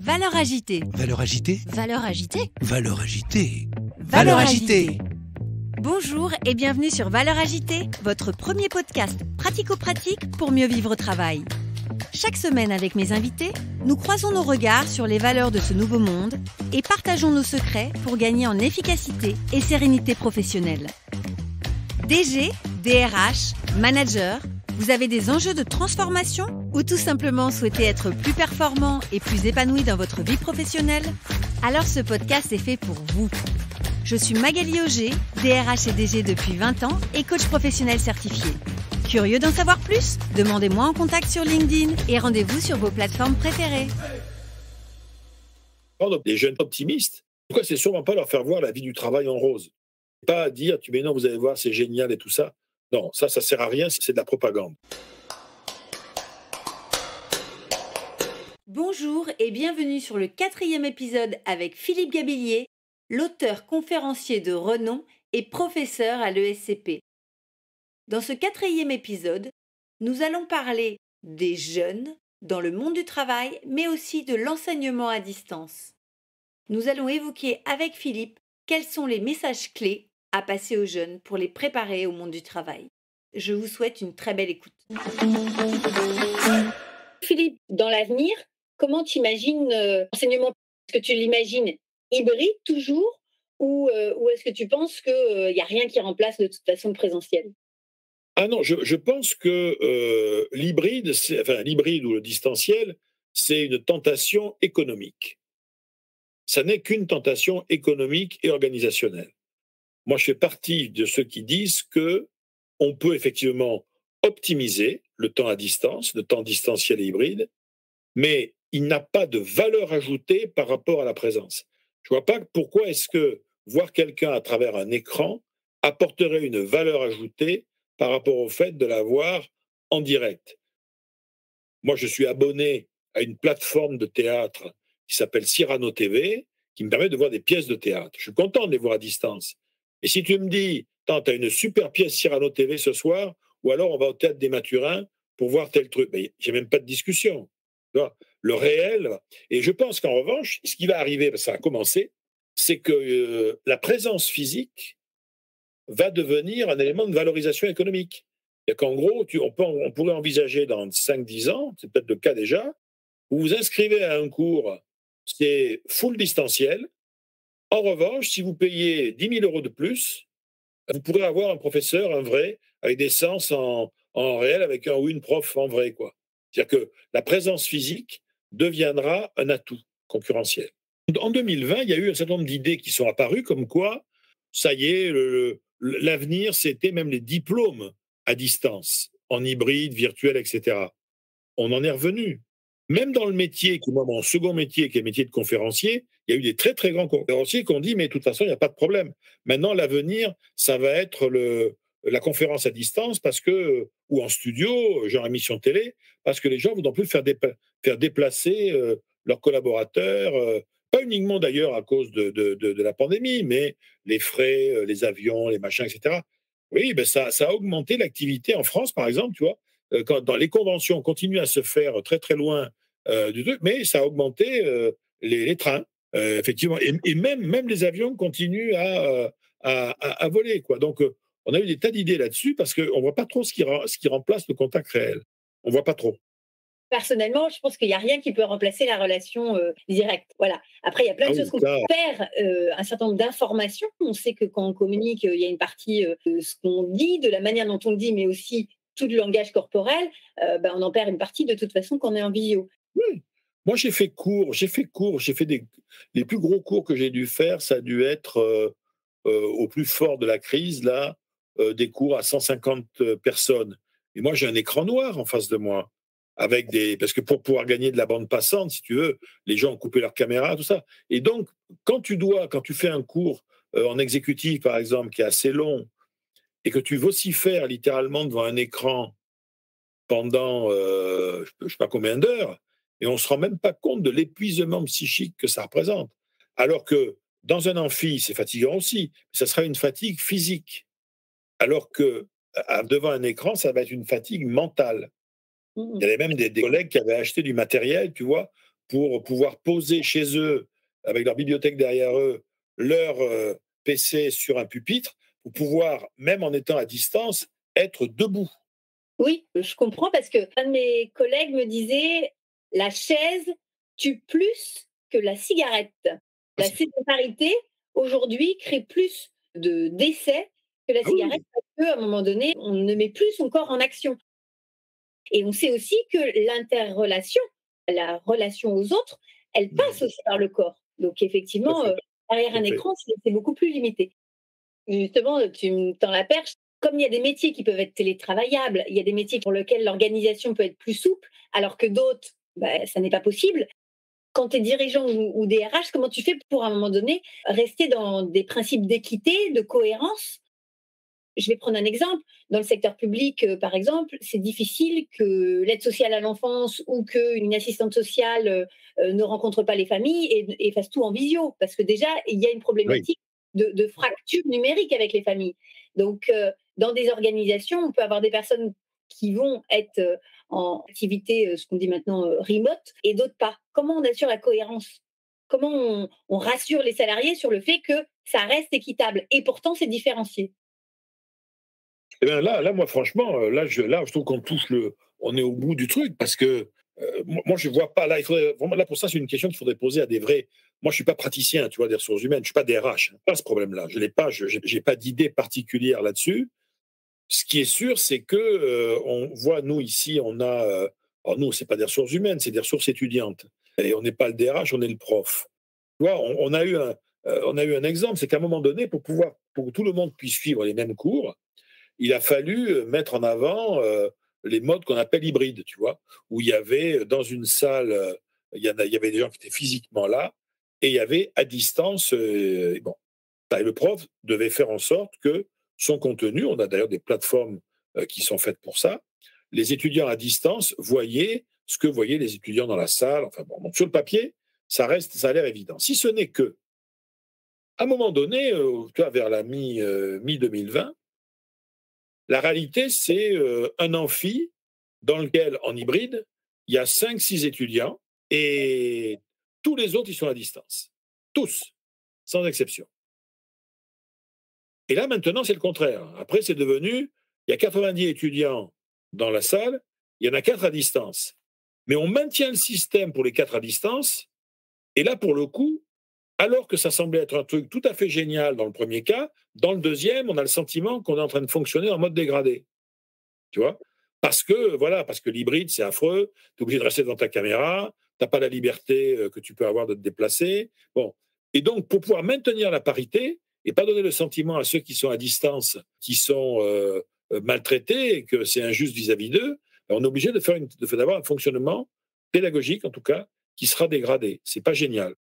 Valeurs agitées. Valeurs agitées. Valeurs agitées. Valeurs agitées. Valeurs agitées. Bonjour et bienvenue sur Valeurs agitées, votre premier podcast pratico-pratique pour mieux vivre au travail. Chaque semaine avec mes invités, nous croisons nos regards sur les valeurs de ce nouveau monde et partageons nos secrets pour gagner en efficacité et sérénité professionnelle. DG, DRH, manager, vous avez des enjeux de transformation ou tout simplement souhaitez être plus performant et plus épanoui dans votre vie professionnelle? Alors ce podcast est fait pour vous. Je suis Magali Auger, DRH et DG depuis 20 ans et coach professionnel certifié. Curieux d'en savoir plus? Demandez-moi en contact sur LinkedIn et rendez-vous sur vos plateformes préférées. Des jeunes optimistes, pourquoi c'est sûrement pas leur faire voir la vie du travail en rose? Pas dire, mais non, vous allez voir, c'est génial et tout ça. Non, ça sert à rien, c'est de la propagande. Bonjour et bienvenue sur le 4e épisode avec Philippe Gabillier, l'auteur conférencier de renom et professeur à l'ESCP. Dans ce 4e épisode, nous allons parler des jeunes dans le monde du travail, mais aussi de l'enseignement à distance. Nous allons évoquer avec Philippe quels sont les messages clés à passer aux jeunes pour les préparer au monde du travail. Je vous souhaite une très belle écoute. Philippe, dans l'avenir, comment tu imagines l'enseignement? Est-ce que tu l'imagines hybride toujours ou est-ce que tu penses qu'il n'y a rien qui remplace de toute façon le présentiel? Ah non, je pense que l'hybride ou le distanciel, c'est une tentation économique. Ça n'est qu'une tentation économique et organisationnelle. Moi, je fais partie de ceux qui disent que on peut effectivement optimiser le temps à distance, le temps distanciel et hybride, mais il n'a pas de valeur ajoutée par rapport à la présence. Je ne vois pas pourquoi est-ce que voir quelqu'un à travers un écran apporterait une valeur ajoutée par rapport au fait de la voir en direct. Moi, je suis abonné à une plateforme de théâtre qui s'appelle Cyrano TV, qui me permet de voir des pièces de théâtre. Je suis content de les voir à distance. Et si tu me dis, tu as une super pièce Cyrano TV ce soir, ou alors on va au Théâtre des Mathurins pour voir tel truc, mais j'ai même pas de discussion. Tu vois, le réel. Et je pense qu'en revanche, ce qui va arriver, parce que ça a commencé, c'est que la présence physique va devenir un élément de valorisation économique. Et qu'en gros, on pourrait envisager dans 5-10 ans, c'est peut-être le cas déjà, vous vous inscrivez à un cours, c'est full distanciel. En revanche, si vous payez 10 000 € de plus, vous pourrez avoir un professeur, un vrai, avec des séances en réel, avec un ou une prof en vrai, quoi. C'est-à-dire que la présence physique deviendra un atout concurrentiel. En 2020, il y a eu un certain nombre d'idées qui sont apparues, comme quoi, ça y est, l'avenir, c'était même les diplômes à distance, en hybride, virtuel, etc. On en est revenu. Même dans le métier, qui est mon second métier, qui est le métier de conférencier, il y a eu des très, très grands conférenciers qui ont dit, mais de toute façon, il n'y a pas de problème. Maintenant, l'avenir, ça va être la conférence à distance ou en studio, genre émission télé, parce que les gens ne voudront plus faire déplacer leurs collaborateurs, pas uniquement d'ailleurs à cause de la pandémie, mais les frais, les avions, les machins, etc. Oui, ben ça a augmenté l'activité en France, par exemple, tu vois. Quand dans les conventions continuent à se faire très très loin du truc, mais ça a augmenté les trains, effectivement, et même les avions continuent à voler, quoi. Donc, on a eu des tas d'idées là-dessus parce qu'on ne voit pas trop ce qui remplace le contact réel. On ne voit pas trop. Personnellement, je pense qu'il n'y a rien qui peut remplacer la relation directe. Voilà. Après, il y a plein de choses qu'on perd, un certain nombre d'informations. On sait que quand on communique, il y a une partie de ce qu'on dit, de la manière dont on le dit, mais aussi tout le langage corporel. On en perd une partie de toute façon quand on est en visio. Oui. Moi, j'ai fait les plus gros cours que j'ai dû faire, ça a dû être au plus fort de la crise, là, des cours à 150 personnes. Et moi, j'ai un écran noir en face de moi. Parce que pour pouvoir gagner de la bande passante, si tu veux, les gens ont coupé leur caméra, tout ça. Et donc, quand tu fais un cours en exécutif, par exemple, qui est assez long, et que tu vocifères littéralement devant un écran pendant je ne sais pas combien d'heures, et on ne se rend même pas compte de l'épuisement psychique que ça représente. Alors que dans un amphi, c'est fatigant aussi, mais ça sera une fatigue physique. Alors que devant un écran, ça va être une fatigue mentale. Il y avait même des collègues qui avaient acheté du matériel, tu vois, pour pouvoir poser chez eux, avec leur bibliothèque derrière eux, leur PC sur un pupitre, pour pouvoir, même en étant à distance, être debout. Oui, je comprends parce que un de mes collègues me disait la chaise tue plus que la cigarette. La sédentarité, aujourd'hui, crée plus de décès que la Ah oui, cigarette parce qu'à un moment donné, on ne met plus son corps en action. Et on sait aussi que l'interrelation, la relation aux autres, elle passe aussi par le corps. Donc tout à effectivement, fait. derrière Tout un à fait. écran, c'est beaucoup plus limité. Justement, tu me tends la perche. Comme il y a des métiers qui peuvent être télétravaillables, il y a des métiers pour lesquels l'organisation peut être plus souple, alors que d'autres, bah, ça n'est pas possible. Quand tu es dirigeant ou DRH, comment tu fais pour, à un moment donné, rester dans des principes d'équité, de cohérence? Je vais prendre un exemple. Dans le secteur public, par exemple, c'est difficile que l'aide sociale à l'enfance ou qu'une assistante sociale ne rencontre pas les familles et fasse tout en visio. Parce que déjà, il y a une Oui. problématique de fracture numérique avec les familles. Donc, dans des organisations, on peut avoir des personnes qui vont être en activité, ce qu'on dit maintenant, remote, et d'autres pas. Comment on assure la cohérence? Comment on rassure les salariés sur le fait que ça reste équitable? Et pourtant, c'est différencié. Eh bien là, moi, franchement, là, je trouve qu'on touche on est au bout du truc parce que moi, je vois pas là. Il faudrait vraiment là pour ça, c'est une question qu'il faudrait poser à des vrais. Moi, je suis pas praticien, tu vois, des ressources humaines. Je suis pas DRH. Pas ce problème-là. Je l'ai pas. J'ai pas d'idée particulière là-dessus. Ce qui est sûr, c'est que on voit nous ici, on a. Alors nous, c'est pas des ressources humaines, c'est des ressources étudiantes. Et on n'est pas le DRH, on est le prof. Tu vois, on a eu un exemple, c'est qu'à un moment donné, pour que tout le monde puisse suivre les mêmes cours, il a fallu mettre en avant les modes qu'on appelle hybrides, tu vois, où il y avait dans une salle, il y avait des gens qui étaient physiquement là, et il y avait à distance, bon, et le prof devait faire en sorte que son contenu, on a d'ailleurs des plateformes qui sont faites pour ça, les étudiants à distance voyaient ce que voyaient les étudiants dans la salle. Enfin bon, donc sur le papier, ça a l'air évident. Si ce n'est que, à un moment donné, tu vois, vers la mi 2020, la réalité, c'est un amphi dans lequel, en hybride, il y a 5, 6 étudiants et tous les autres, ils sont à distance. Tous, sans exception. Et là, maintenant, c'est le contraire. Après, c'est devenu, il y a 90 étudiants dans la salle, il y en a 4 à distance. Mais on maintient le système pour les 4 à distance. Et là, pour le coup, alors que ça semblait être un truc tout à fait génial dans le premier cas, dans le deuxième, on a le sentiment qu'on est en train de fonctionner en mode dégradé. Tu vois? Parce que l'hybride, c'est affreux, tu es obligé de rester devant ta caméra, tu n'as pas la liberté que tu peux avoir de te déplacer. Bon. Et donc, pour pouvoir maintenir la parité et pas donner le sentiment à ceux qui sont à distance, qui sont maltraités et que c'est injuste vis-à-vis d'eux, ben, on est obligé d'avoir un fonctionnement pédagogique, en tout cas, qui sera dégradé. C'est pas génial.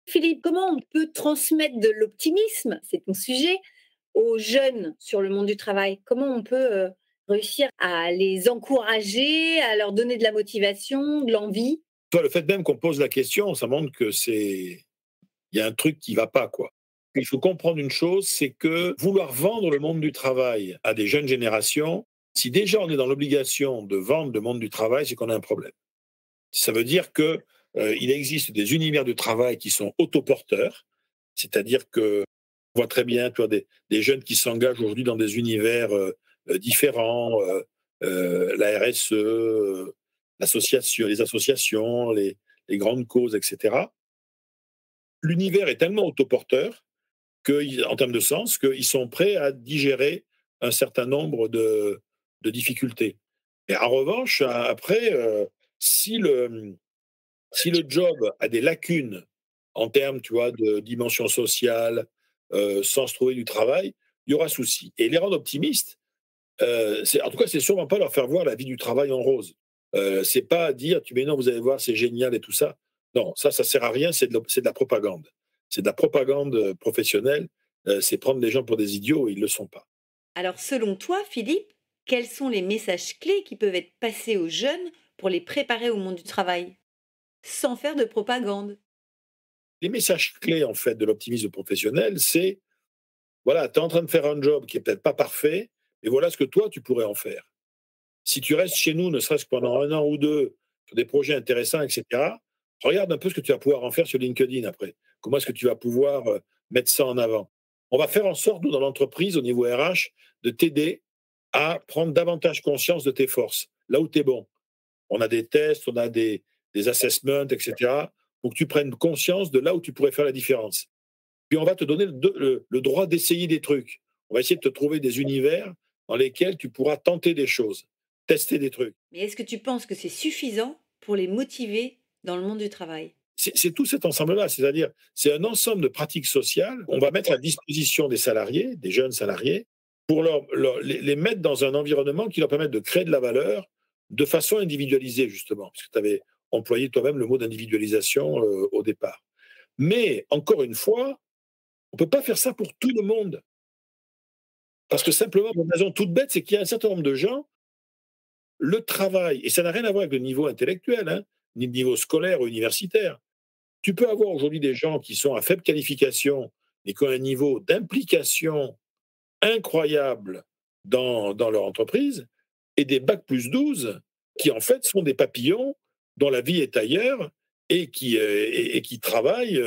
Philippe, comment on peut transmettre de l'optimisme, c'est ton sujet, aux jeunes sur le monde du travail? Comment on peut réussir à les encourager, à leur donner de la motivation, de l'envie? Toi, le fait même qu'on pose la question, ça montre que il y a un truc qui va pas, quoi. Il faut comprendre une chose, c'est que vouloir vendre le monde du travail à des jeunes générations, si déjà on est dans l'obligation de vendre le monde du travail, c'est qu'on a un problème. Ça veut dire que il existe des univers du travail qui sont autoporteurs, c'est-à-dire que on voit très bien, tu vois, des jeunes qui s'engagent aujourd'hui dans des univers différents, la RSE, les associations, les grandes causes, etc. L'univers est tellement autoporteur en termes de sens, qu'ils sont prêts à digérer un certain nombre de difficultés. Et en revanche, après, si le job a des lacunes en termes, tu vois, de dimension sociale, sans se trouver du travail, il y aura souci. Et les rendre optimistes, en tout cas, c'est sûrement pas leur faire voir la vie du travail en rose. C'est pas dire, mais non, vous allez voir, c'est génial et tout ça. Non, ça sert à rien, c'est de la propagande. C'est de la propagande professionnelle. C'est prendre les gens pour des idiots et ils ne le sont pas. Alors, selon toi, Philippe, quels sont les messages clés qui peuvent être passés aux jeunes pour les préparer au monde du travail, sans faire de propagande? Les messages clés, en fait, de l'optimisme professionnel, c'est, voilà, tu es en train de faire un job qui est peut-être pas parfait, mais voilà ce que toi, tu pourrais en faire. Si tu restes chez nous, ne serait-ce que pendant 1 an ou 2, sur des projets intéressants, etc., Regarde un peu ce que tu vas pouvoir en faire sur LinkedIn après. Comment est-ce que tu vas pouvoir mettre ça en avant? On va faire en sorte, nous, dans l'entreprise, au niveau RH, de t'aider à prendre davantage conscience de tes forces, là où tu es bon. On a des tests, on a des assessments, etc., pour que tu prennes conscience de là où tu pourrais faire la différence. Puis on va te donner le droit d'essayer des trucs. On va essayer de te trouver des univers dans lesquels tu pourras tenter des choses, tester des trucs. Mais est-ce que tu penses que c'est suffisant pour les motiver dans le monde du travail? C'est tout cet ensemble-là, c'est-à-dire c'est un ensemble de pratiques sociales qu'on va mettre à disposition des salariés, des jeunes salariés, pour les mettre dans un environnement qui leur permette de créer de la valeur de façon individualisée, justement, parce que tu avais employé toi-même le mot d'individualisation au départ. Mais, encore une fois, on ne peut pas faire ça pour tout le monde. Parce que simplement, pour une raison toute bête, c'est qu'il y a un certain nombre de gens, le travail, et ça n'a rien à voir avec le niveau intellectuel, hein, ni le niveau scolaire ou universitaire. Tu peux avoir aujourd'hui des gens qui sont à faible qualification, mais qui ont un niveau d'implication incroyable dans leur entreprise, et des bac plus 12 qui, en fait, sont des papillons dont la vie est ailleurs et qui travaillent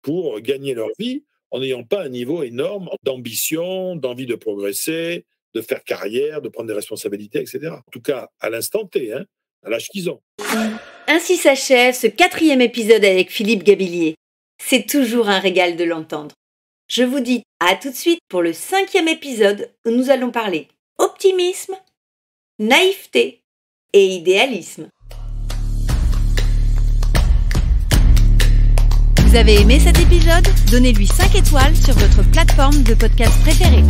pour gagner leur vie en n'ayant pas un niveau énorme d'ambition, d'envie de progresser, de faire carrière, de prendre des responsabilités, etc. En tout cas, à l'instant T, hein, à l'âge qu'ils ont. Ainsi s'achève ce 4e épisode avec Philippe Gabillier. C'est toujours un régal de l'entendre. Je vous dis à tout de suite pour le 5e épisode où nous allons parler optimisme, naïveté et idéalisme. Vous avez aimé cet épisode? Donnez-lui 5 étoiles sur votre plateforme de podcast préférée.